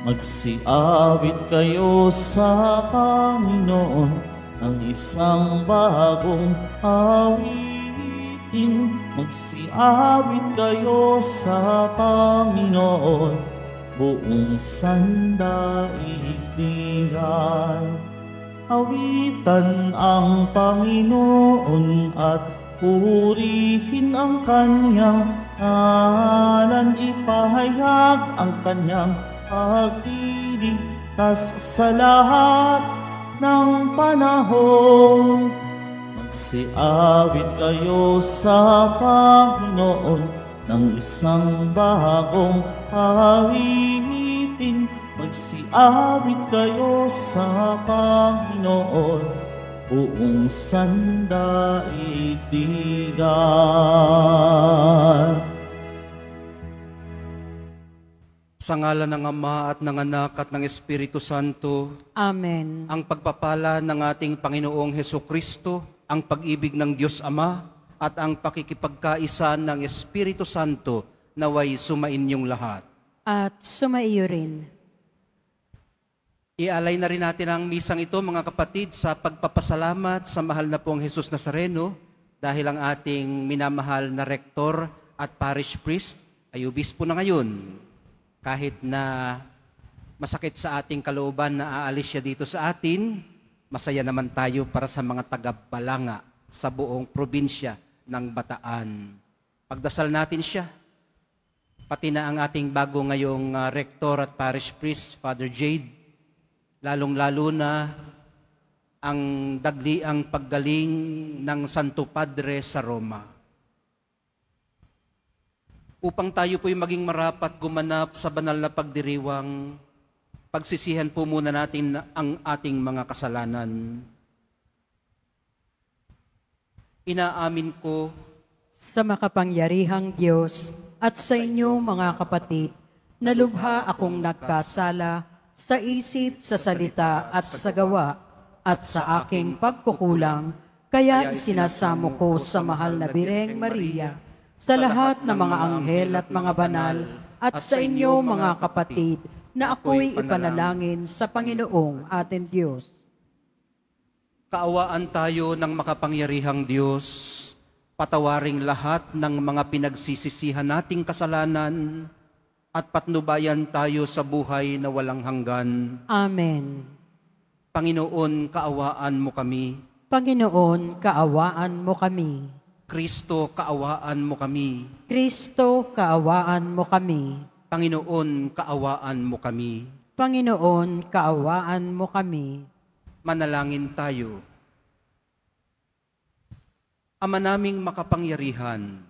Magsiawit kayo sa Panginoon ng isang bagong awitin. Magsiawit kayo sa Panginoon, buong sandaigdigan. Awitan ang Panginoon at purihin ang kanyang ngalan. Ipahayag ang kanyang pagdiligtas sa lahat ng panahon. Magsiawit kayo sa Panginoon ng isang bagong awitin. Magsiawit kayo sa Panginoon, buong sandaigdigan. Sa ngalan ng Ama at ng Anak at ng Espiritu Santo. Amen. Ang pagpapala ng ating Panginoong Hesukristo, ang pag-ibig ng Diyos Ama, at ang pakikipagkaisa ng Espiritu Santo naway sumainyong lahat. At sumaiyo rin. Ialay na rin natin ang misang ito, mga kapatid, sa pagpapasalamat sa mahal na pong Jesus Nazareno dahil ang ating minamahal na rektor at parish priest ay obispo na ngayon. Kahit na masakit sa ating kalooban na aalis siya dito sa atin, masaya naman tayo para sa mga taga-Balanga sa buong probinsya ng Bataan. Pagdasal natin siya, pati na ang ating bago ngayong rektor at parish priest, Father Jade, lalong-lalo na ang dagliang paggaling ng Santo Padre sa Roma. Upang tayo po'y maging marapat gumanap sa banal na pagdiriwang, pagsisihan po muna natin ang ating mga kasalanan. Inaamin ko sa makapangyarihang Diyos at sa inyo mga kapatid, na lubha akong nagkasala sa isip, sa salita at sa gawa, at sa aking pagkukulang, kaya isinasamo ko sa mahal na Birheng Maria, sa lahat ng mga anghel at mga banal, at sa inyo mga kapatid, na ako'y ipanalangin sa Panginoong ating Diyos. Kaawaan tayo ng makapangyarihang Diyos, patawaring lahat ng mga pinagsisisihan nating kasalanan, at patnubayan tayo sa buhay na walang hanggan. Amen. Panginoon, kaawaan mo kami. Panginoon, kaawaan mo kami. Kristo, kaawaan mo kami. Kristo, kaawaan mo kami. Panginoon, kaawaan mo kami. Panginoon, kaawaan mo kami. Manalangin tayo. Ama naming makapangyarihan,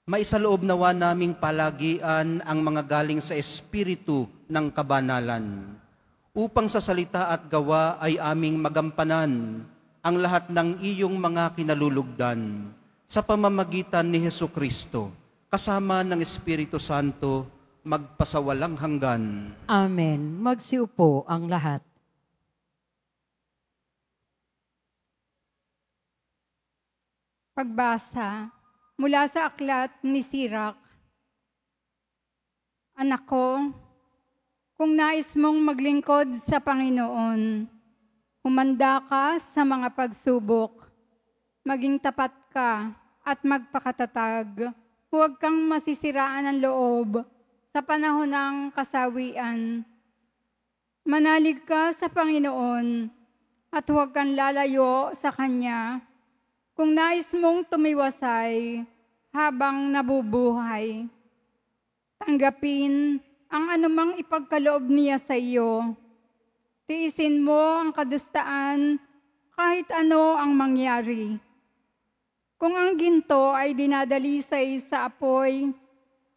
maisaloob nawa naming palagian ang mga galing sa Espiritu ng kabanalan, upang sa salita at gawa ay aming magampanan ang lahat ng iyong mga kinalulugdan sa pamamagitan ni Hesukristo, kasama ng Espiritu Santo, magpasawalang hanggan. Amen. Magsiupo ang lahat. Pagbasa mula sa aklat ni Sirach. Anak ko, kung nais mong maglingkod sa Panginoon, humanda ka sa mga pagsubok, maging tapat ka at magpakatatag. Huwag kang masisiraan ng loob sa panahon ng kasawian. Manalig ka sa Panginoon at huwag kang lalayo sa Kanya. Kung nais mong tumiwasay habang nabubuhay, tanggapin ang anumang ipagkaloob niya sa iyo. Tiisin mo ang kadustaan kahit ano ang mangyari. Kung ang ginto ay dinadalisay sa apoy,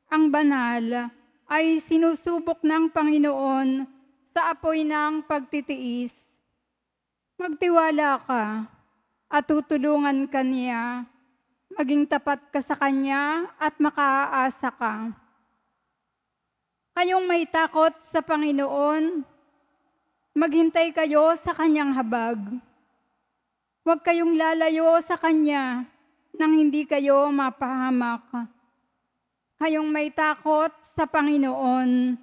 ang banal ay sinusubok ng Panginoon sa apoy ng pagtitiis. Magtiwala ka at tutulungan ka niya, maging tapat ka sa Kanya at makaaasa ka. Kayong may takot sa Panginoon, maghintay kayo sa Kanyang habag. Huwag kayong lalayo sa Kanya nang hindi kayo mapahamak. Kayong may takot sa Panginoon,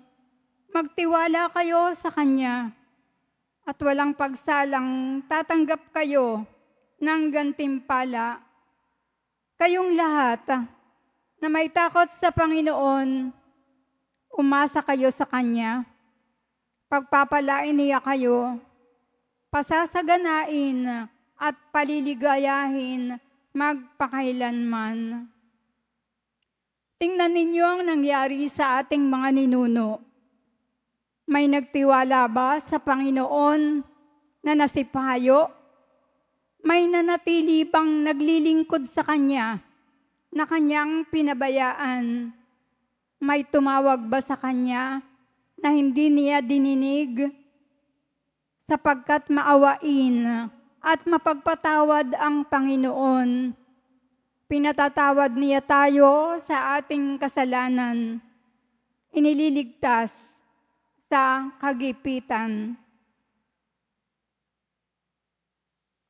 magtiwala kayo sa Kanya at walang pagsalang tatanggap kayo ng gantimpala. Kayong lahat na may takot sa Panginoon, umasa kayo sa Kanya. Pagpapalain niya kayo, pasasaganain at paliligayahin magpakailanman. Tingnan ninyo ang nangyari sa ating mga ninuno. May nagtiwala ba sa Panginoon na nasipayo? May nanatili bang naglilingkod sa Kanya na Kanyang pinabayaan? May tumawag ba sa Kanya na hindi niya dininig? Sapagkat maawain at mapagpatawad ang Panginoon, pinatatawad niya tayo sa ating kasalanan, inililigtas sa kagipitan.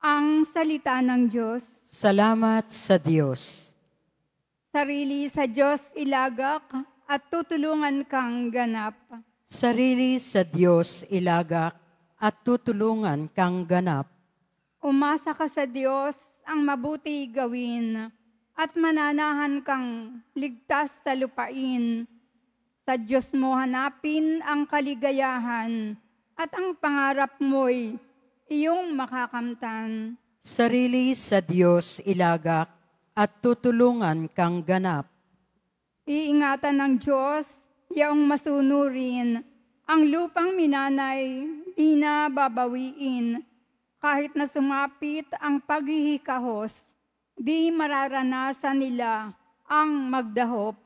Ang salita ng Diyos. Salamat sa Diyos. Sarili sa Diyos ilagak at tutulungan kang ganap. Sarili sa Diyos ilagak at tutulungan kang ganap. Umasa ka sa Diyos ang mabuti gawin at mananahan kang ligtas sa lupain. Sa Diyos mo hanapin ang kaligayahan at ang pangarap mo'y iyong makakamtan. Sarili sa Diyos ilagak at tutulungan kang ganap. Iingatan ng Diyos, yaong masunurin, ang lupang minanay, di na babawiin. Kahit na sumapit ang paghihikahos, di mararanasan nila ang magdahop.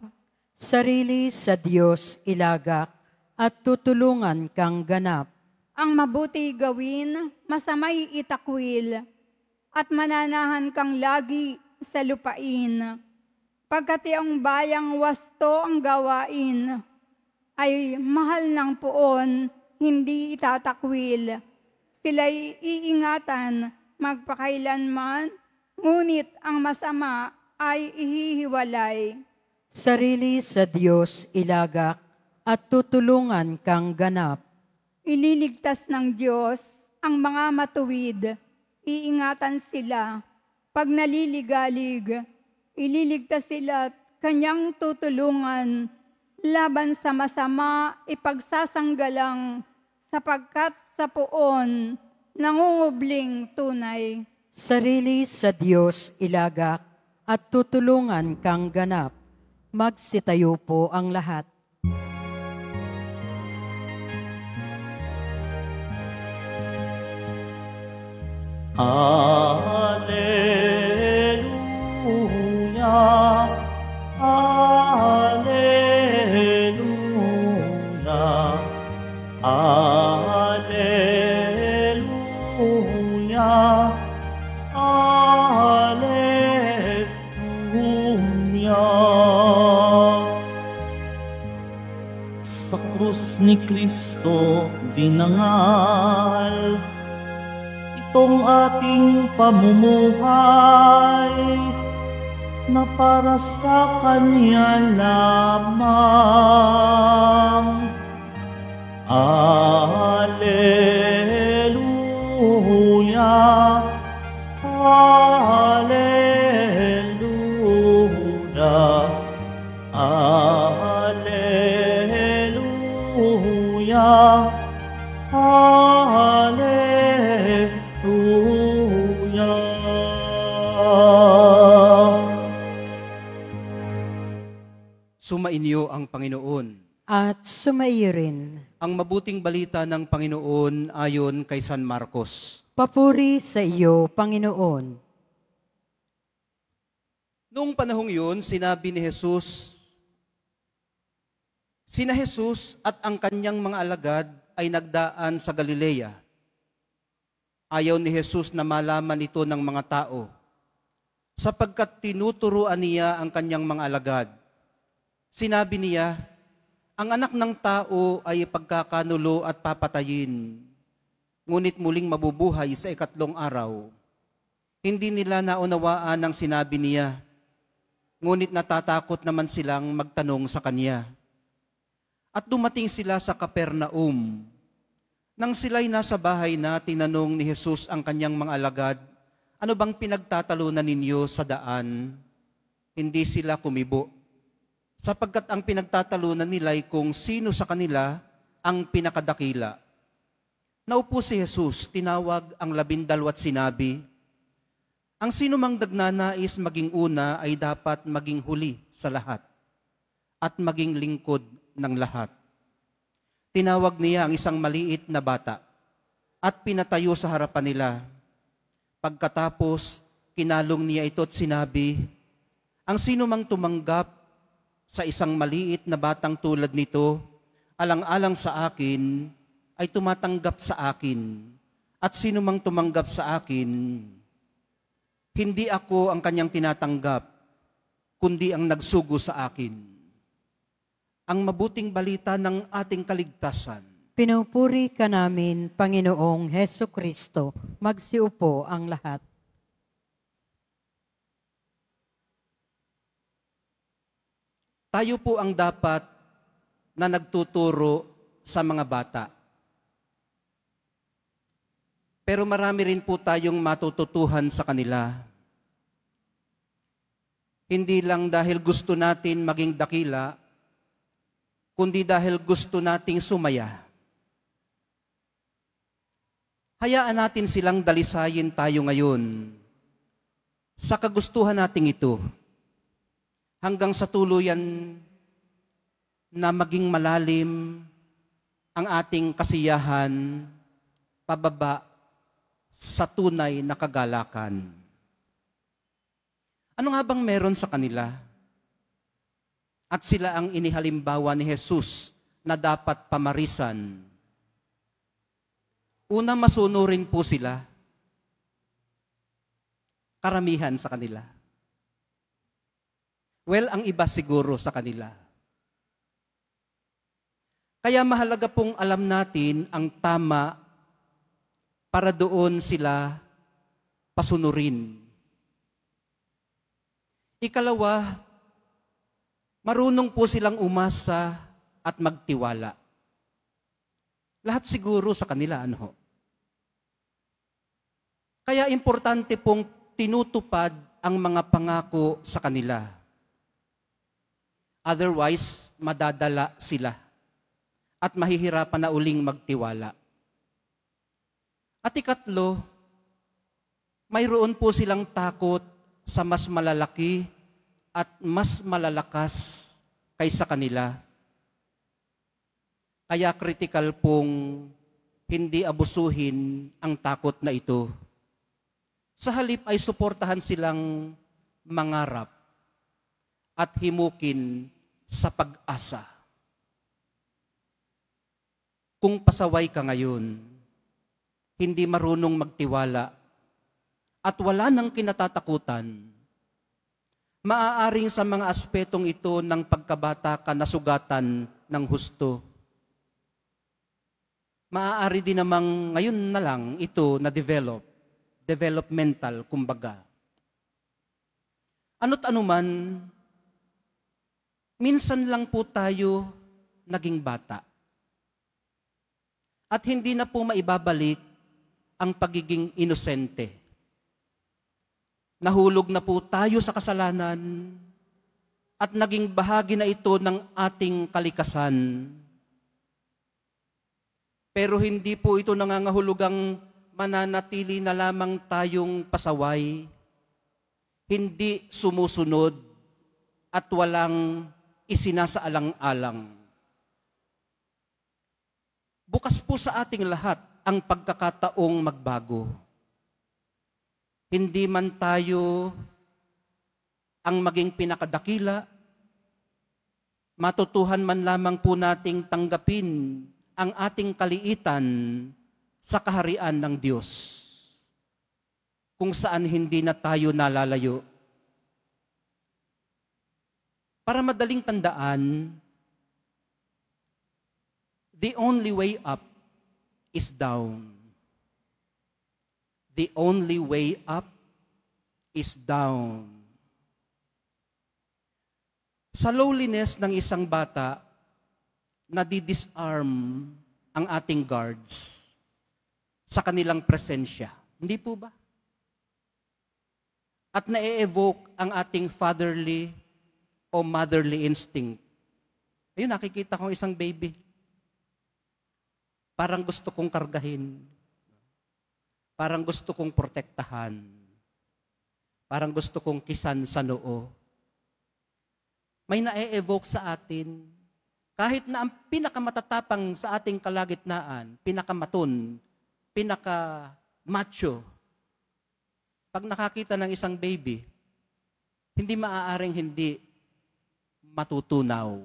Sarili sa Diyos ilagak at tutulungan kang ganap. Ang mabuti gawin, masamay itakwil, at mananahan kang lagi sa lupain. Pagkat iyong bayang wasto ang gawain, ay mahal ng puon, hindi itatakwil. Sila'y iingatan magpakailanman, ngunit ang masama ay ihihiwalay. Sarili sa Diyos ilagak at tutulungan kang ganap. Ililigtas ng Diyos ang mga matuwid, iingatan sila. Pag naliligalig, ililigtas sila at Kanyang tutulungan. Laban sa masama, ipagsasanggalang, sapagkat sa poon, nangungubling tunay. Sarili sa Diyos ilagak at tutulungan kang ganap. Magsitayo po ang lahat. Alleluia, alleluia, alleluia, alleluia. Sa krus ni Kristo dinangal itong ating pamumuhay na para sa Kanya lamang. Alleluia, alleluia, alleluia, alleluia. Sumainyo ang Panginoon. At sumaiyo rin. Ang mabuting balita ng Panginoon ayon kay San Marcos. Papuri sa iyo, Panginoon. Noong panahong yun, sinabi ni Jesus, sina Jesus at ang kanyang mga alagad ay nagdaan sa Galilea. Ayaw ni Jesus na malaman ito ng mga tao, sapagkat tinuturuan niya ang kanyang mga alagad. Sinabi niya, ang anak ng tao ay pagkakanulo at papatayin, ngunit muling mabubuhay sa ikatlong araw. Hindi nila naunawaan ang sinabi niya, ngunit natatakot naman silang magtanong sa kanya. At dumating sila sa Capernaum. Nang sila'y nasa bahay na, tinanong ni Jesus ang kanyang mga alagad, ano bang pinagtatalunan ninyo sa daan? Hindi sila kumibo, sapagkat ang pinagtatalunan nila'y kung sino sa kanila ang pinakadakila. Naupo si Jesus, tinawag ang 12 at sinabi, ang sino mang nagnanais maging una ay dapat maging huli sa lahat at maging lingkod ng lahat. Tinawag niya ang isang maliit na bata at pinatayo sa harapan nila. Pagkatapos, kinalong niya ito at sinabi, ang sino mang tumanggap sa isang maliit na batang tulad nito, alang-alang sa akin, ay tumatanggap sa akin. At sino mang tumanggap sa akin, hindi ako ang kanyang tinatanggap, kundi ang nagsugo sa akin. Ang mabuting balita ng ating kaligtasan. Pinupuri ka namin, Panginoong Heso Kristo. Magsiupo ang lahat. Tayo po ang dapat na nagtuturo sa mga bata. Pero marami rin po tayong matututuhan sa kanila. Hindi lang dahil gusto natin maging dakila, kundi dahil gusto nating sumaya. Hayaan natin silang dalisayin tayo ngayon sa kagustuhan nating ito hanggang sa tuluyan na maging malalim ang ating kasiyahan pababa sa tunay na kagalakan. Ano nga bang meron sa kanila? At sila ang inihalimbawa ni Jesus na dapat pamarisan. Una, masunurin po sila. Karamihan sa kanila. Well, ang iba siguro sa kanila. Kaya mahalaga pong alam natin ang tama para doon sila pasunurin. Ikalawa, marunong po silang umasa at magtiwala. Lahat siguro sa kanila, ano? Kaya importante pong tinutupad ang mga pangako sa kanila. Otherwise, madadala sila at mahihirapan na uling magtiwala. At ikatlo, mayroon po silang takot sa mas malalaki at mas malalakas kaysa kanila. Kaya critical pong hindi abusuhin ang takot na ito. Sa halip ay suportahan silang mangarap at himukin sa pag-asa. Kung pasaway ka ngayon, hindi marunong magtiwala, at wala nang kinatatakutan, maaaring sa mga aspetong ito ng pagkabata ka nasugatan ng husto. Maaari din namang ngayon na lang ito developmental, kumbaga. Ano't anuman, minsan lang po tayo naging bata. At hindi na po maibabalik ang pagiging inosente. Nahulog na po tayo sa kasalanan at naging bahagi na ito ng ating kalikasan. Pero hindi po ito nangangahulugang mananatili na lamang tayong pasaway, hindi sumusunod at walang isinasaalang-alang. Bukas po sa ating lahat ang pagkakataong magbago. Hindi man tayo ang maging pinakadakila, matutuhan man lamang po nating tanggapin ang ating kaliitan sa kaharian ng Diyos, kung saan hindi na tayo nalalayo. Para madaling tandaan, the only way up is down. The only way up is down. Sa lowliness ng isang bata, nadidisarm ang ating guards sa kanilang presensya. Hindi po ba? At na-evoke ang ating fatherly o motherly instinct. Ayun, nakikita ko isang baby. Parang gusto kong kargahin. Parang gusto kong protektahan. Parang gusto kong kisan sa noo. May na-evoke sa atin. Kahit na ang pinakamatatapang sa ating kalagitnaan, pinakamaton, pinaka-macho, pag nakakita ng isang baby, hindi maaaring hindi matutunaw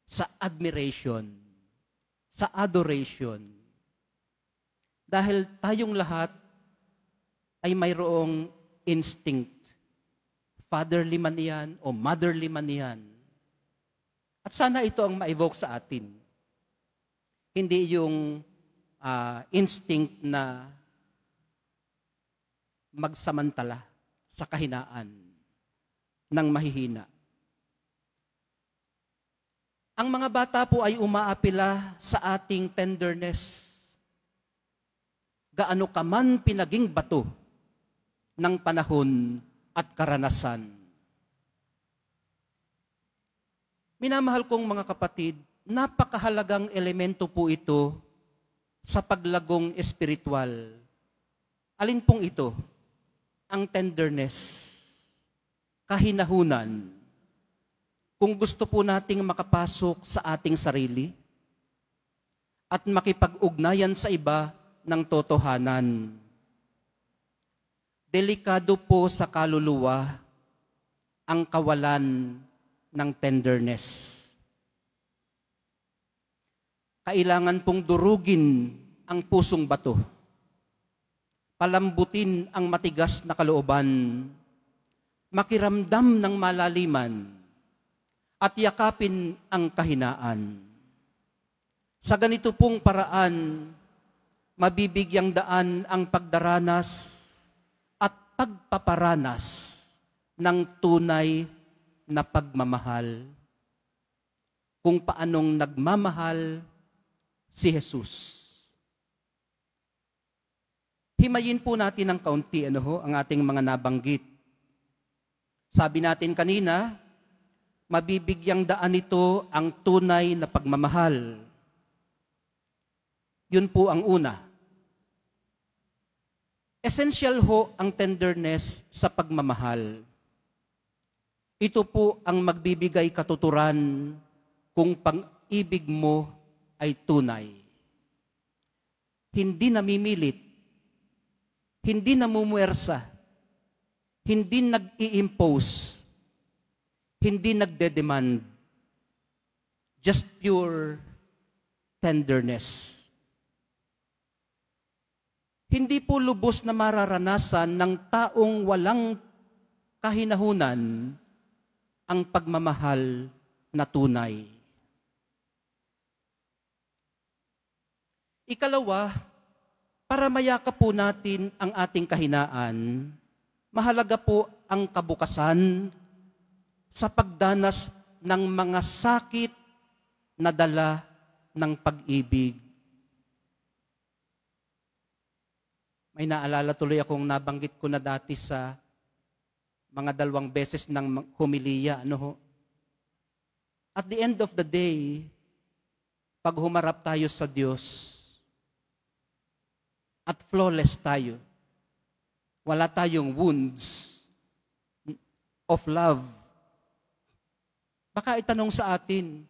sa admiration, sa adoration. Dahil tayong lahat ay mayroong instinct. Fatherly man yan o motherly man yan. At sana ito ang ma-evoke sa atin. Hindi yung instinct na magsamantala sa kahinaan ng mahihina. Ang mga bata po ay umaapila sa ating tenderness. Gaano ka man pinaging bato ng panahon at karanasan. Minamahal kong mga kapatid, napakahalagang elemento po ito sa paglagong espiritual. Alin pong ito? Ang tenderness, kahinahunan. Kung gusto po nating makapasok sa ating sarili at makipag-ugnayan sa iba ng totohanan. Delikado po sa kaluluwa ang kawalan ng tenderness. Kailangan pong durugin ang pusong bato. Palambutin ang matigas na kalooban, makiramdam ng malaliman, at yakapin ang kahinaan. Sa ganito pong paraan, mabibigyang daan ang pagdaranas at pagpaparanas ng tunay na pagmamahal. Kung paanong nagmamahal si Jesus. Himayin po natin ng kaunti ang ating mga nabanggit. Sabi natin kanina, mabibigyang daan ito ang tunay na pagmamahal. Yun po ang una. Essential ho ang tenderness sa pagmamahal. Ito po ang magbibigay katuturan kung pag-ibig mo ay tunay. Hindi namimilit, hindi namumuwersa, hindi nag-i-impose, hindi nagde-demand, just pure tenderness. Hindi po lubos na mararanasan ng taong walang kahinahunan ang pagmamahal na tunay. Ikalawa, para mayakap po natin ang ating kahinaan, mahalaga po ang kabukasan sa pagdanas ng mga sakit na dala ng pag-ibig. May naalala tuloy akong nabanggit ko na dati sa mga 2 beses ng homilya. At the end of the day, pag humarap tayo sa Diyos, at flawless tayo, wala tayong wounds of love, baka itanong sa atin,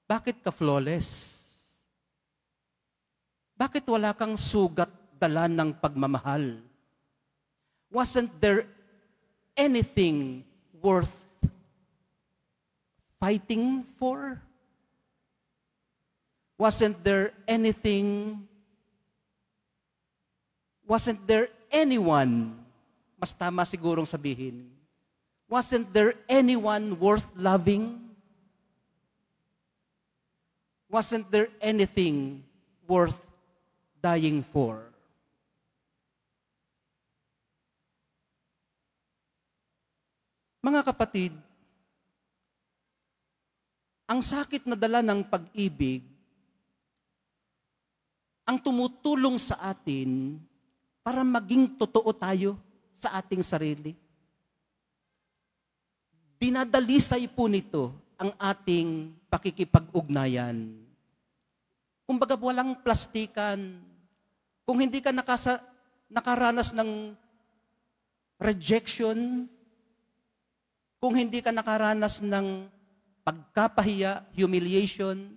bakit ka flawless? Bakit wala kang sugat dala ng pagmamahal? Wasn't there anything worth fighting for? Wasn't there anyone, mas tama sigurong sabihin, wasn't there anyone worth loving? Wasn't there anything worth dying for? Mga kapatid, ang sakit na dala ng pag-ibig ang tumutulong sa atin para maging totoo tayo sa ating sarili. Dinadalisay po nito ang ating pakikipag-ugnayan. Kumbaga walang plastikan. Kung hindi ka nakaranas ng rejection, kung hindi ka nakaranas ng pagkapahiya, humiliation,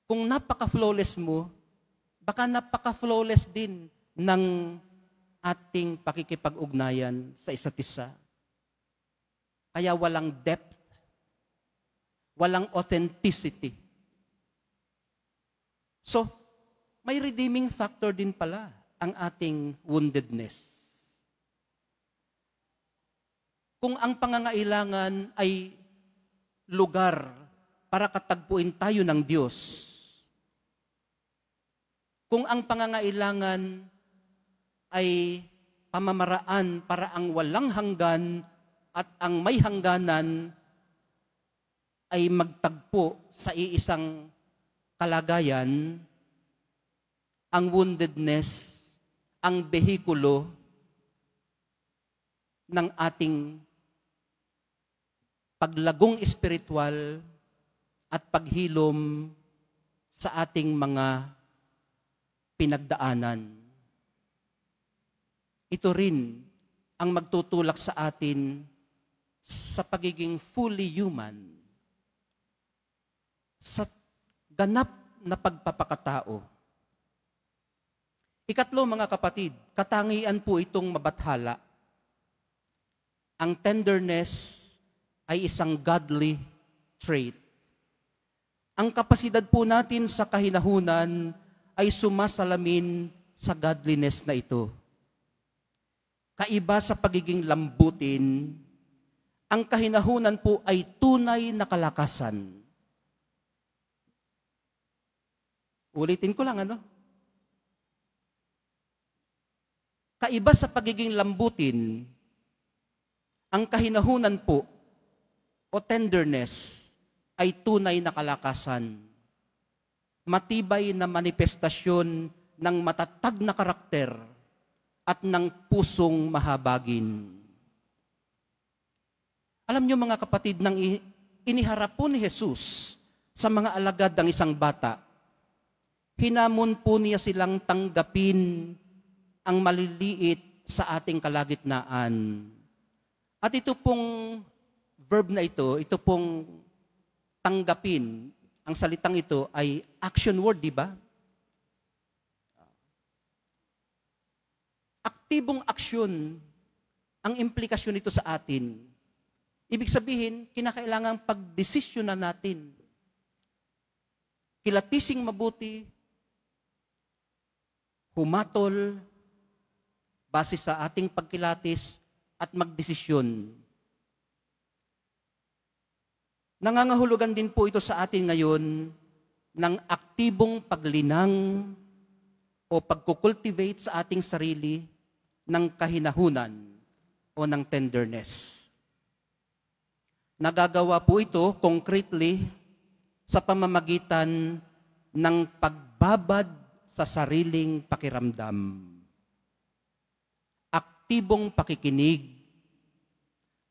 kung napaka-flawless mo, baka napaka-flawless din ng ating pakikipag-ugnayan sa isa't isa. Kaya walang depth, walang authenticity. So, may redeeming factor din pala ang ating woundedness. Kung ang pangangailangan ay lugar para katagpuin tayo ng Diyos, kung ang pangangailangan ay pamamaraan para ang walang hanggan at ang may hangganan ay magtagpo sa iisang kalagayan, ang woundedness, ang behikulo ng ating paglagong espiritual at paghilom sa ating mga pinagdaanan. Ito rin ang magtutulak sa atin sa pagiging fully human, sa ganap na pagpapakatao. Ikatlo, mga kapatid, katangian po itong mabathala. Ang tenderness ay isang godly trait. Ang kapasidad po natin sa kahinahunan ay sumasalamin sa godliness na ito. Kaiba sa pagiging lambutin, ang kahinahunan po ay tunay na kalakasan. Ulitin ko lang, Kaiba sa pagiging lambutin, ang kahinahunan po o tenderness ay tunay na kalakasan. Matibay na manifestasyon ng matatag na karakter at ng pusong mahabagin. Alam niyo mga kapatid, nang iniharap po ni Jesus sa mga alagad ng isang bata, hinamon po niya silang tanggapin ang maliliit sa ating kalagitnaan. At ito pong verb na ito pong tanggapin, ang salitang ito ay action word, di ba? Aktibong aksyon ang implikasyon nito sa atin. Ibig sabihin, kinakailangan pagdesisyonan natin. Kilatising mabuti, humatol, base sa ating pagkilatis at magdesisyon. Nangangahulugan din po ito sa atin ngayon ng aktibong paglinang o pagkukultivate sa ating sarili ng kahinahunan o ng tenderness. Nagagawa po ito concretely sa pamamagitan ng pagbabad sa sariling pakiramdam, aktibong pakikinig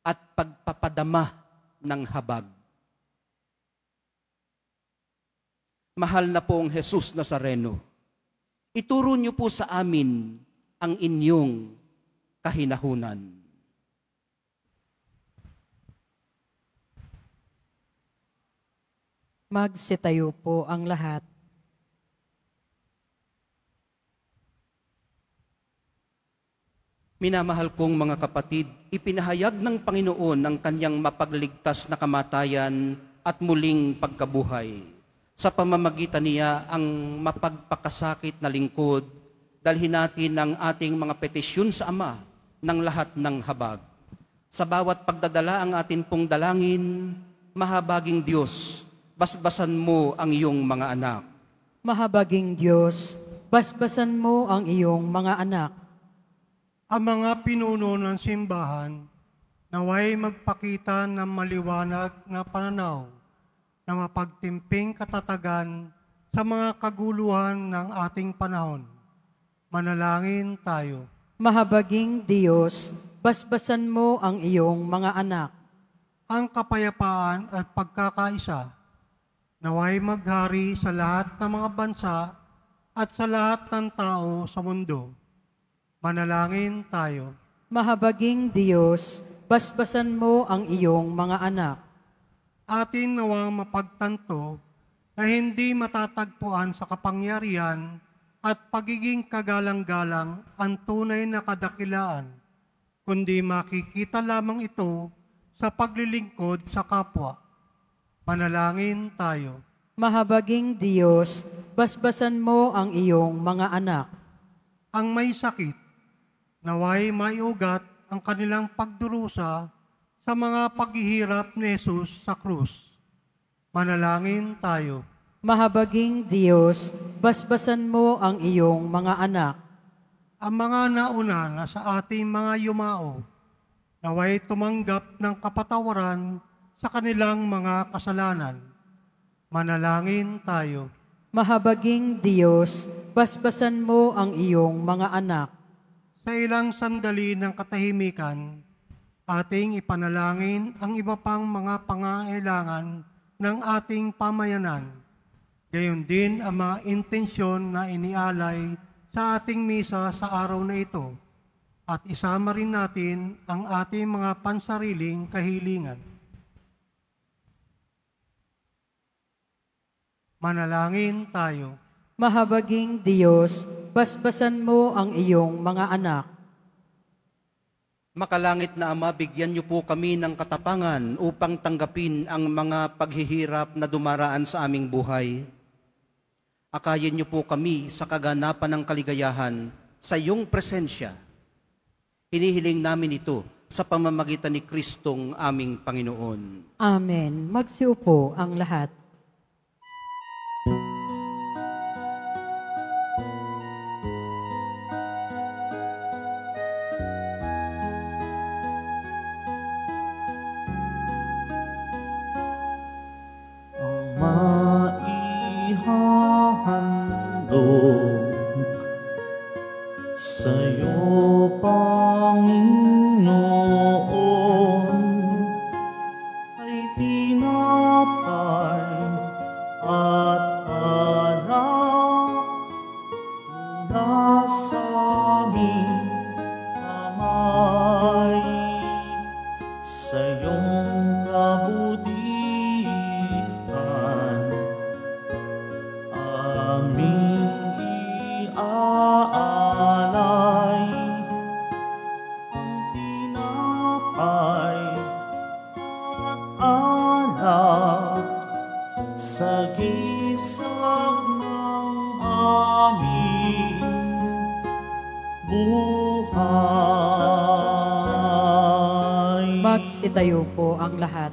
at pagpapadama ng habag. Mahal na pong Jesus Nazareno, ituro niyo po sa amin ang inyong kahinahunan. Magsitayo po ang lahat. Minamahal kong mga kapatid, ipinahayag ng Panginoon ang kanyang mapagligtas na kamatayan at muling pagkabuhay. Sa pamamagitan niya ang mapagpakasakit na lingkod, dalhin natin ang ating mga petisyon sa Ama ng lahat ng habag. Sa bawat pagdadala ang atin pong dalangin, mahabaging Diyos, basbasan mo ang iyong mga anak. Mahabaging Diyos, basbasan mo ang iyong mga anak. Ang mga pinuno ng simbahan naway magpakita ng maliwanag na pananaw na mapagtimping katatagan sa mga kaguluhan ng ating panahon. Manalangin tayo. Mahabaging Diyos, basbasan mo ang iyong mga anak. Ang kapayapaan at pagkakaisa naway maghari sa lahat ng mga bansa at sa lahat ng tao sa mundo. Manalangin tayo. Mahabaging Diyos, basbasan mo ang iyong mga anak. Atin nawang mapagtanto na hindi matatagpuan sa kapangyarihan at pagiging kagalang-galang ang tunay na kadakilaan, kundi makikita lamang ito sa paglilingkod sa kapwa. Manalangin tayo. Mahabaging Diyos, basbasan mo ang iyong mga anak. Ang may sakit, naway maiugat ang kanilang pagdurusa sa mga paghihirap ni Jesus sa krus. Manalangin tayo. Mahabaging Diyos, basbasan mo ang iyong mga anak. Ang mga nauna na sa ating mga yumao, naway tumanggap ng kapatawaran sa kanilang mga kasalanan. Manalangin tayo. Mahabaging Diyos, basbasan mo ang iyong mga anak. Sa ilang sandali ng katahimikan, ating ipanalangin ang iba pang mga pangangailangan ng ating pamayanan. Gayon din ang mga intensyon na inialay sa ating misa sa araw na ito at isama rin natin ang ating mga pansariling kahilingan. Manalangin tayo. Mahabaging Diyos, basbasan mo ang iyong mga anak. Makalangit na Ama, bigyan niyo po kami ng katapangan upang tanggapin ang mga paghihirap na dumaraan sa aming buhay. Akayin niyo po kami sa kaganapan ng kaligayahan sa iyong presensya. Hinihiling namin ito sa pamamagitan ni Kristong aming Panginoon. Amen. Magsiupo ang lahat. Maihahandog sa'yo, Panginoon, ay tinapay at alak na sa aming kamay. Sa iyong kabutihan aming iaalay ang tinapay at alak sa gisag ng aming buhay. Magsitayo po ang lahat.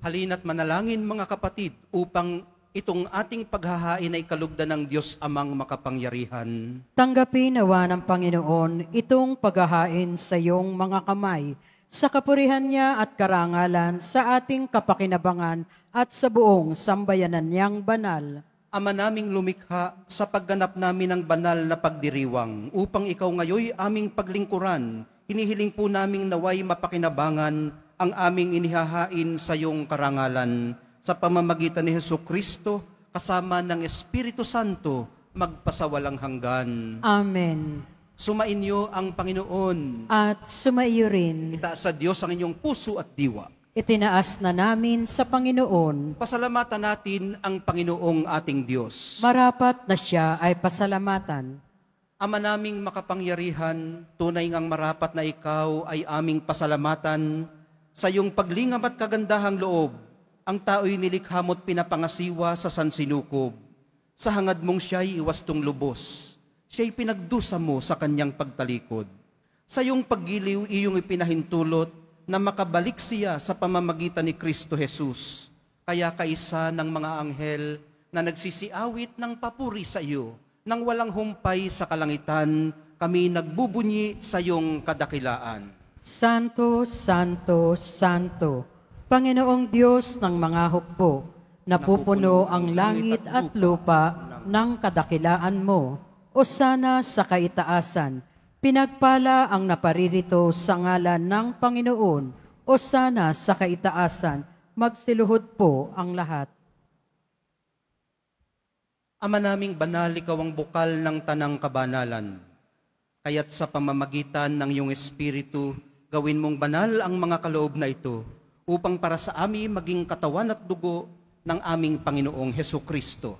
Halina't manalangin mga kapatid upang itong ating paghahain ay kalugdan ng Diyos Amang makapangyarihan. Tanggapin nawa ng Panginoon itong paghahain sa iyong mga kamay, sa kapurihan niya at karangalan sa ating kapakinabangan at sa buong sambayanan niyang banal. Ama naming lumikha, sa pagganap namin ng banal na pagdiriwang, upang ikaw ngayoy aming paglingkuran, hinihiling po naming naway mapakinabangan ang aming inihahain sa iyong karangalan, sa pamamagitan ni Jesucristo, kasama ng Espiritu Santo, magpasawalang hanggan. Amen. Sumainyo ang Panginoon. At sumaiyo rin, Itaas sa Diyos ang inyong puso at diwa. itinaas na namin sa Panginoon. Pasalamatan natin ang Panginoong ating Diyos. Marapat na siya ay pasalamatan. Ama naming makapangyarihan, tunay ngang marapat na ikaw ay aming pasalamatan sa iyong paglingap at kagandahang loob. Ang tao'y nilikha mo't pinapangasiwa sa sansinukob. Sa hangad mong siya'y iwastong lubos. Siya'y pinagdusa mo sa kanyang pagtalikod. Sa iyong paggiliw, iyong ipinahintulot na makabalik siya sa pamamagitan ni Kristo Jesus. Kaya kaisa ng mga anghel na nagsisiawit ng papuri sa iyo, nang walang humpay sa kalangitan, kami nagbubunyi sa iyong kadakilaan. Santo, Santo, Santo, Panginoong Diyos ng mga hukbo, napupuno ang langit at lupa ng kadakilaan mo, o sana sa kaitaasan. Pinagpala ang naparirito sa ngalan ng Panginoon, o sana sa kaitaasan. Magsiluhod po ang lahat. Ama naming banal, ikaw ang bukal ng tanang kabanalan. Kaya't sa pamamagitan ng iyong Espiritu, gawin mong banal ang mga kaloob na ito, upang para sa amin maging katawan at dugo ng aming Panginoong Hesukristo.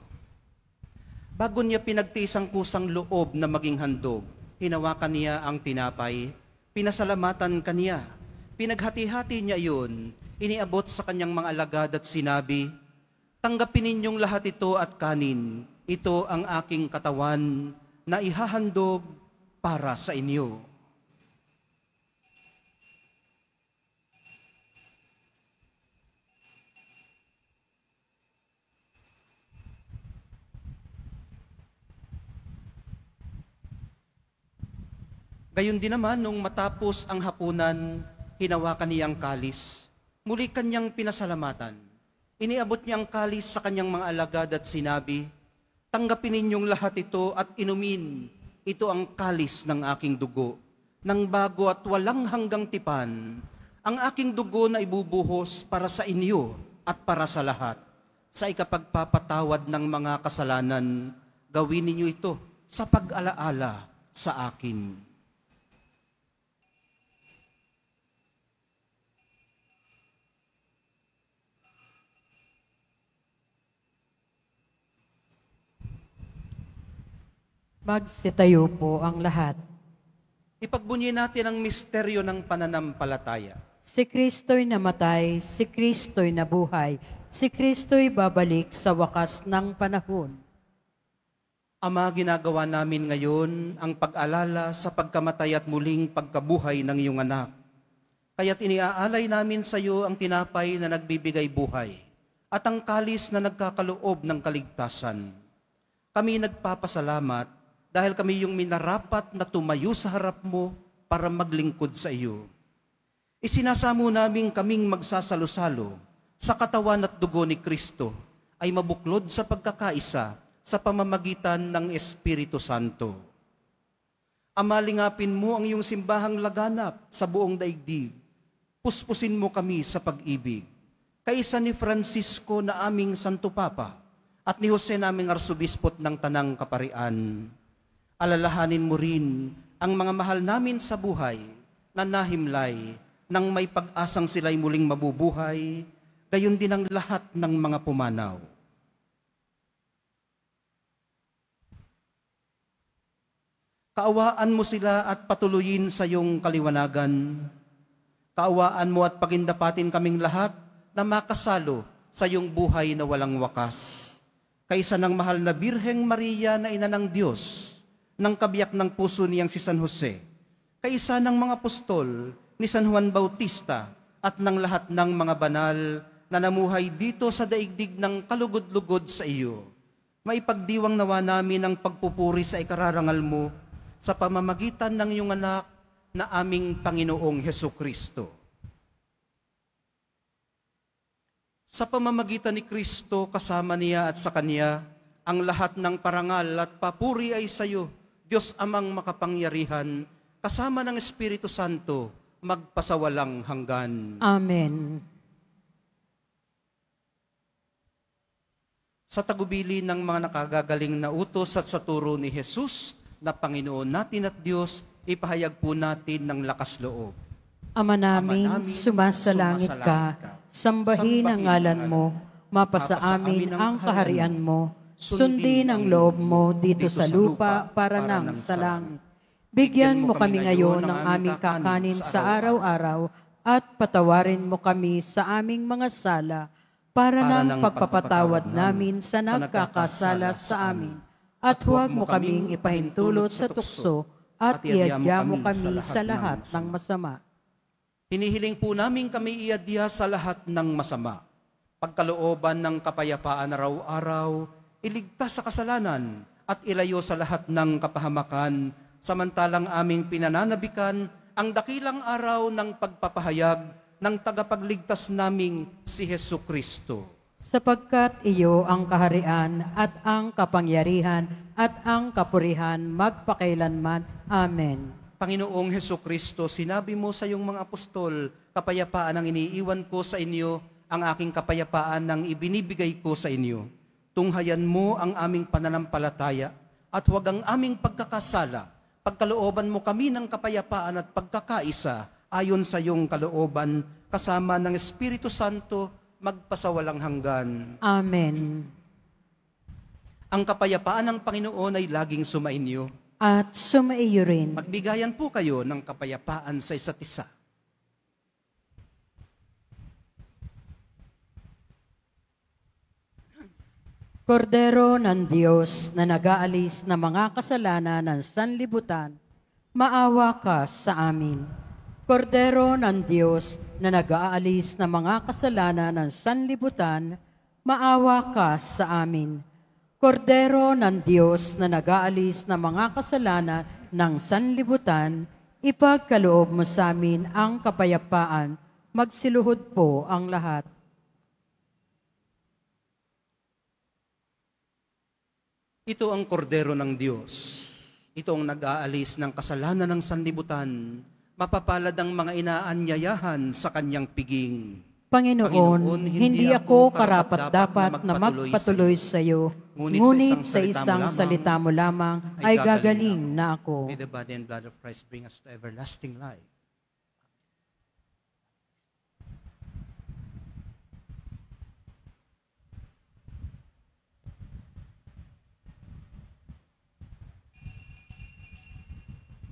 Bago niya pinagtiis ang kusang loob na maging handog, hinawakan niya ang tinapay, pinasalamatan kaniya, pinaghati-hati niya iyon, iniabot sa kanyang mga alagad at sinabi, "Tanggapin ninyong lahat ito at kanin, ito ang aking katawan na ihahandog para sa inyo." Gayon din naman, nung matapos ang hapunan, hinawakan niya ang kalis. Muli kanyang pinasalamatan. Iniabot niya ang kalis sa kanyang mga alagad at sinabi, "Tanggapin ninyong lahat ito at inumin. Ito ang kalis ng aking dugo, ng bago at walang hanggang tipan. Ang aking dugo na ibubuhos para sa inyo at para sa lahat. Sa ikapagpapatawad ng mga kasalanan, gawin ninyo ito sa pag-alaala sa akin." Magsitayo po ang lahat. Ipagbunyi natin ang misteryo ng pananampalataya. Si Kristo'y namatay, si Kristo'y nabuhay, si Kristo'y babalik sa wakas ng panahon. Ama, ginagawa namin ngayon ang pag-alala sa pagkamatay at muling pagkabuhay ng iyong anak. Kaya't iniaalay namin sa iyo ang tinapay na nagbibigay buhay at ang kalis na nagkakaloob ng kaligtasan. Kami nagpapasalamat dahil kami yung minarapat na tumayo sa harap mo para maglingkod sa iyo. Isinasamo namin kaming magsasalo-salo sa katawan at dugo ni Kristo ay mabuklod sa pagkakaisa sa pamamagitan ng Espiritu Santo. Ama, lingapin mo ang iyong simbahang laganap sa buong daigdig. Puspusin mo kami sa pag-ibig. Kaisa ni Francisco na aming Santo Papa at ni Jose naming Arsobispot ng Tanang Kaparian. Alalahanin mo rin ang mga mahal namin sa buhay na nahimlay nang may pag-asang sila'y muling mabubuhay, gayon din ang lahat ng mga pumanaw. Kaawaan mo sila at patuloyin sa iyong kaliwanagan. Kaawaan mo at pagindapatin kaming lahat na makasalo sa iyong buhay na walang wakas. Kaisa ng mahal na Birheng Maria na ina ng Diyos, ng kabiyak ng puso niyang si San Jose, kaisa ng mga apostol ni San Juan Bautista at ng lahat ng mga banal na namuhay dito sa daigdig ng kalugod-lugod sa iyo. Maipagdiwang nawa namin ang pagpupuri sa ikararangal mo sa pamamagitan ng iyong anak na aming Panginoong Hesukristo. Sa pamamagitan ni Kristo, kasama niya at sa Kanya, ang lahat ng parangal at papuri ay sa iyo, Diyos Amang makapangyarihan, kasama ng Espiritu Santo, magpasawalang hanggan. Amen. Sa tagubili ng mga nakagagaling na utos at sa turo ni Jesus, na Panginoon natin at Diyos, ipahayag po natin ng lakas loob. Ama namin, sumasalangit ka, sambahin ang ngalan mo, mapasa amin ang kaharian mo, sundin ang loob mo dito sa lupa para nang sa langit. Bigyan mo kami ngayon ng aming kakanin sa araw-araw at patawarin mo kami sa aming mga sala para nang pagpapatawad namin sa nagkakasala sa amin. At huwag mo kaming ipahintulot sa tukso at iadya mo kami sa lahat ng masama. Hinihiling po namin kami iadya sa lahat ng masama. Pagkalooban ng kapayapaan araw-araw, iligtas sa kasalanan at ilayo sa lahat ng kapahamakan, samantalang aming pinananabikan ang dakilang araw ng pagpapahayag ng tagapagligtas naming si Hesu Kristo. Sapagkat iyo ang kaharian at ang kapangyarihan at ang kapurihan magpakailanman. Amen. Panginoong Hesu Kristo, sinabi mo sa iyong mga apostol, kapayapaan ang iniiwan ko sa inyo, ang aking kapayapaan ang ibinibigay ko sa inyo. Tunghayan mo ang aming pananampalataya at huwag ang aming pagkakasala. Pagkalooban mo kami ng kapayapaan at pagkakaisa ayon sa iyong kalooban, kasama ng Espiritu Santo, magpasawalang hanggan. Amen. Ang kapayapaan ng Panginoon ay laging sumainyo. At sumaiyo rin. Magbigayan po kayo ng kapayapaan sa isa't isa. Kordero ng Diyos na nag-aalis ng mga kasalanan ng sanlibutan, maawa ka sa amin. Kordero ng Diyos na nag-aalis ng mga kasalanan ng sanlibutan, maawa ka sa amin. Kordero ng Diyos na nag-aalis ng mga kasalanan ng sanlibutan, ipagkaloob mo sa amin ang kapayapaan, magsiluhod po ang lahat. Ito ang kordero ng Diyos. Ito ang nag-aalis ng kasalanan ng sanlibutan. Mapapalad ang mga inaanyayahan sa kanyang piging. Panginoon, hindi ako karapat-dapat na magpatuloy sa iyo, ngunit sa isang salita mo lamang ay gagaling na ako. May the body and blood of Christ bring us to everlasting life.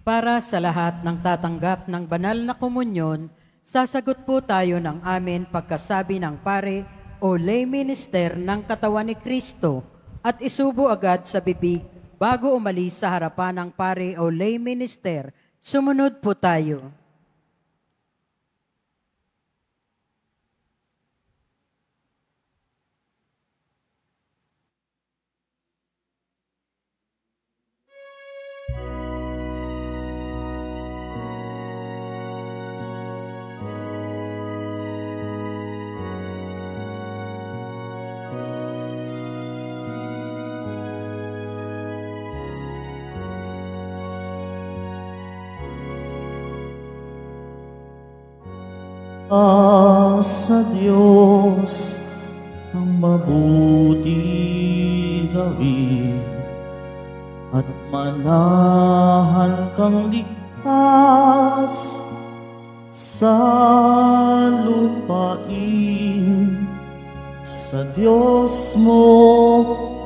Para sa lahat ng tatanggap ng banal na komunyon, sasagot po tayo ng amen pagkasabi ng pare o lay minister ng katawan ni Kristo at isubo agad sa bibig bago umalis sa harapan ng pare o lay minister. Sumunod po tayo. Sa Diyos ang mabuti gawin at manahan kang ligtas sa lupain. Sa Diyos mo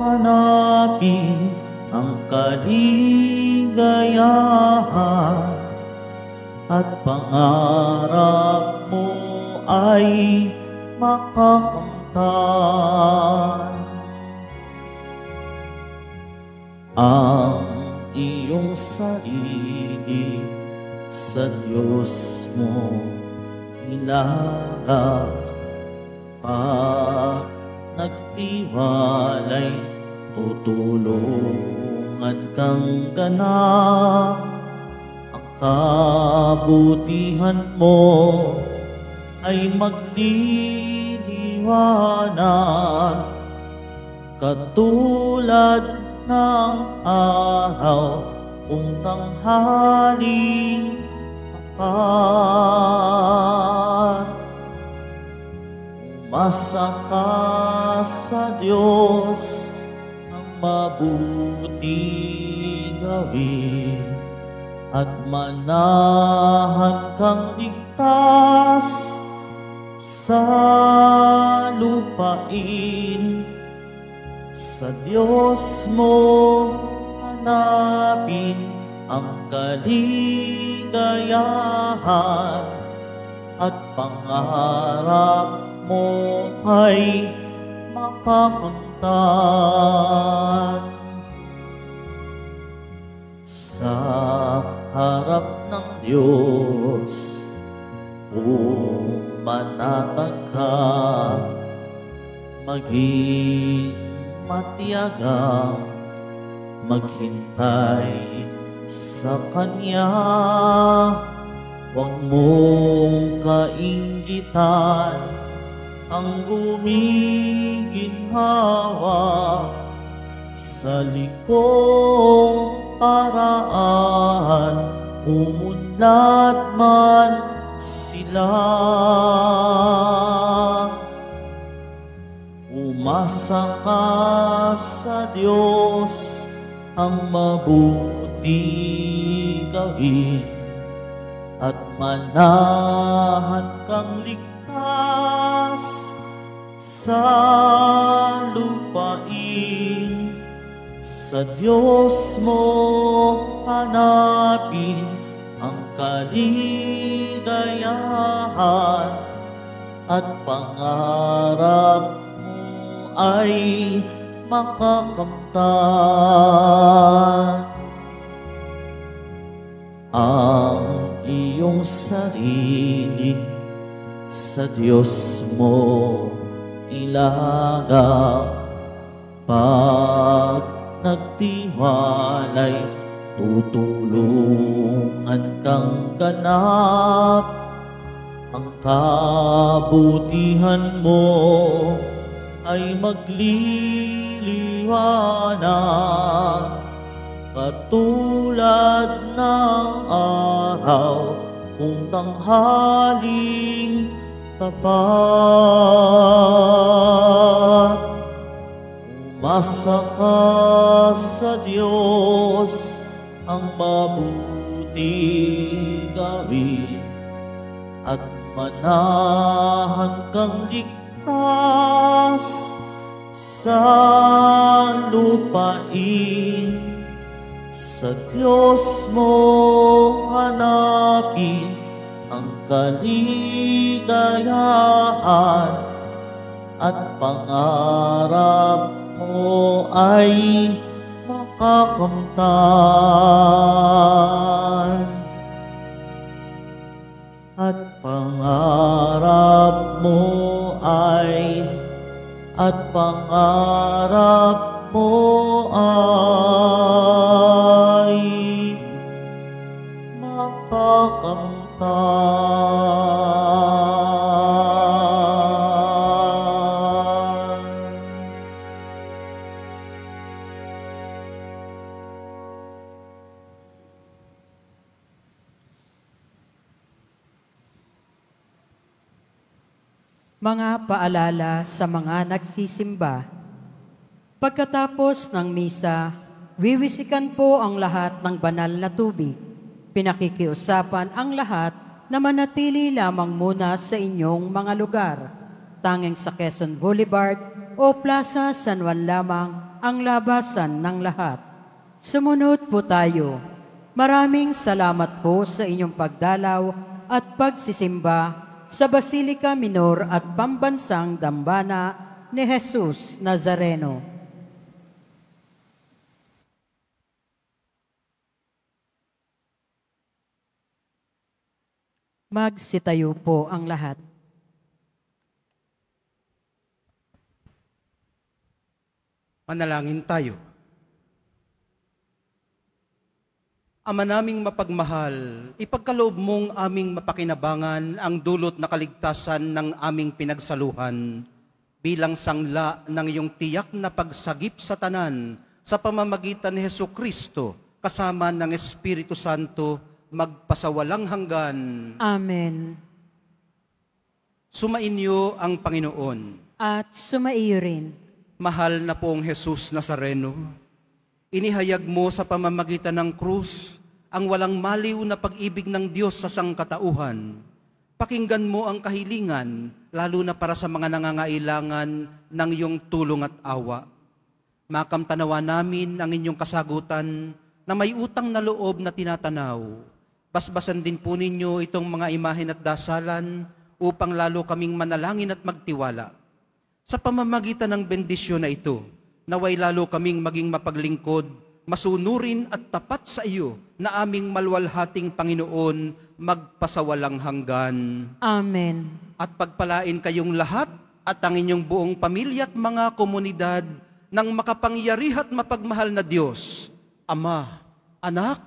hanapin ang kaligayahan at pangarap mo ay makakamtan. Ang iyong sarili sa Diyos mo ilalak. Pag nagtiwalay, tutulungan kang ganap. Ang kabutihan mo ay magliliwanag katulad ng araw kung tanghaling tapat. Umasa ka sa Diyos ang mabuti gawin at manahan kang ligtas sa lupain. Sa Diyos mo hanapin ang kaligayahan at pangarap mo ay makakamtan. Sa harap ng Diyos pumanatag ka, maging matiyagang maghintay sa Kanya. Huwag mong kainggitan ang gumiginhawa sa likong paraan, umunlad man sila. Umasa ka sa Diyos, ang mabuti gawin, at manahan kang ligtas sa lupain. Sa Diyos mo hanapin ang kaligayahan, at pangarap mo ay makakamtan. Ang iyong sarili sa Diyos mo ilagak, pag nagtiwalay tutulungan kang ganap. Ang kabutihan mo ay magliliwanag, katulad ng araw kung tanghaling tapat. Umasa ka sa Diyos, ang mabuti gawin, at manahan kang ligtas sa lupain. Sa Diyos mo hanapin ang kaligayahan, at pangarap mo ay makakamtan. At pangarap mo ay makakamtan. Mga paalala sa mga nagsisimba. Pagkatapos ng misa, wiwisikan po ang lahat ng banal na tubig. Pinakikiusapan ang lahat na manatili lamang muna sa inyong mga lugar. Tanging sa Quezon Boulevard o Plaza San Juan lamang ang labasan ng lahat. Sumunod po tayo. Maraming salamat po sa inyong pagdalaw at pagsisimba sa Basilica Minor at Pambansang Dambana ni Jesus Nazareno. Magsitayo po ang lahat. Manalangin tayo. Ama naming mapagmahal, ipagkaloob mong aming mapakinabangan ang dulot na kaligtasan ng aming pinagsaluhan bilang sangla ng iyong tiyak na pagsagip sa tanan sa pamamagitan ni Hesukristo kasama ng Espiritu Santo magpasawalang hanggan. Amen. Sumainyo ang Panginoon. At sumaiyo rin. Mahal na pong Jesus Nazareno, inihayag mo sa pamamagitan ng krus ang walang maliw na pag-ibig ng Diyos sa sangkatauhan. Pakinggan mo ang kahilingan, lalo na para sa mga nangangailangan ng iyong tulong at awa. Makamtanawa namin ang inyong kasagutan na may utang na loob na tinatanaw. Basbasan din po ninyo itong mga imahen at dasalan upang lalo kaming manalangin at magtiwala. Sa pamamagitan ng bendisyon na ito, naway lalo kaming maging mapaglingkod, masunurin at tapat sa iyo na aming malwalhating Panginoon magpasawalang hanggan. Amen. At pagpalain kayong lahat at ang inyong buong pamilya at mga komunidad ng makapangyarihan at mapagmahal na Diyos, Ama, Anak,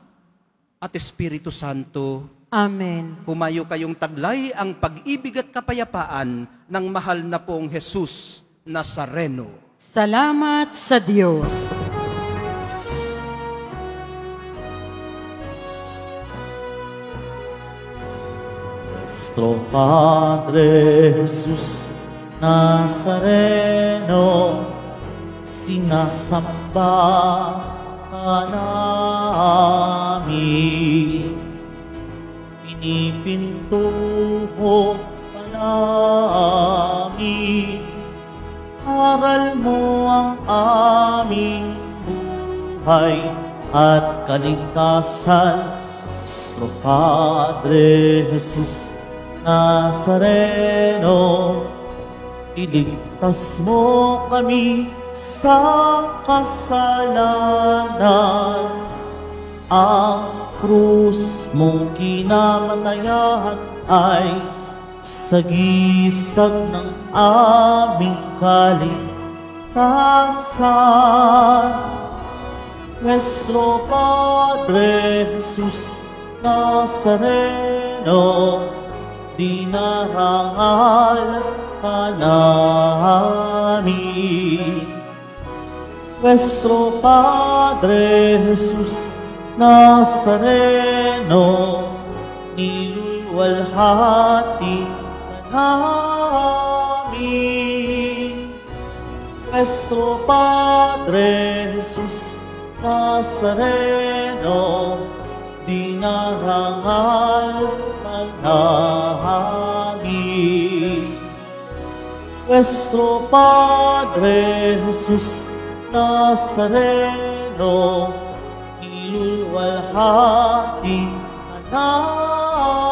at Espiritu Santo. Amen. Humayo kayong taglay ang pag-ibig at kapayapaan ng mahal na pong Jesus Nazareno. Salamat sa Diyos. Nuestro Padre Jesus Nazareno, sinasamba ka namin. Pinipintuho ka namin. Aral mo ang aming buhay at kaligtasan. Nuestro Padre Jesus Nazareno, iligtas mo kami sa kasalanan. Ang krus mong kinamatayan ay sagisag ng aming kaligtasan. Nuestro Padre Jesus Nazareno, dinarangal ka namin. Nuestro Padre Jesus Nazareno, nilulwalhati ka namin. Nuestro Padre Jesus Nazareno, dinarangal ka namin. Nuestro Padre Jesus Nazareno, nilulwalhati ka namin.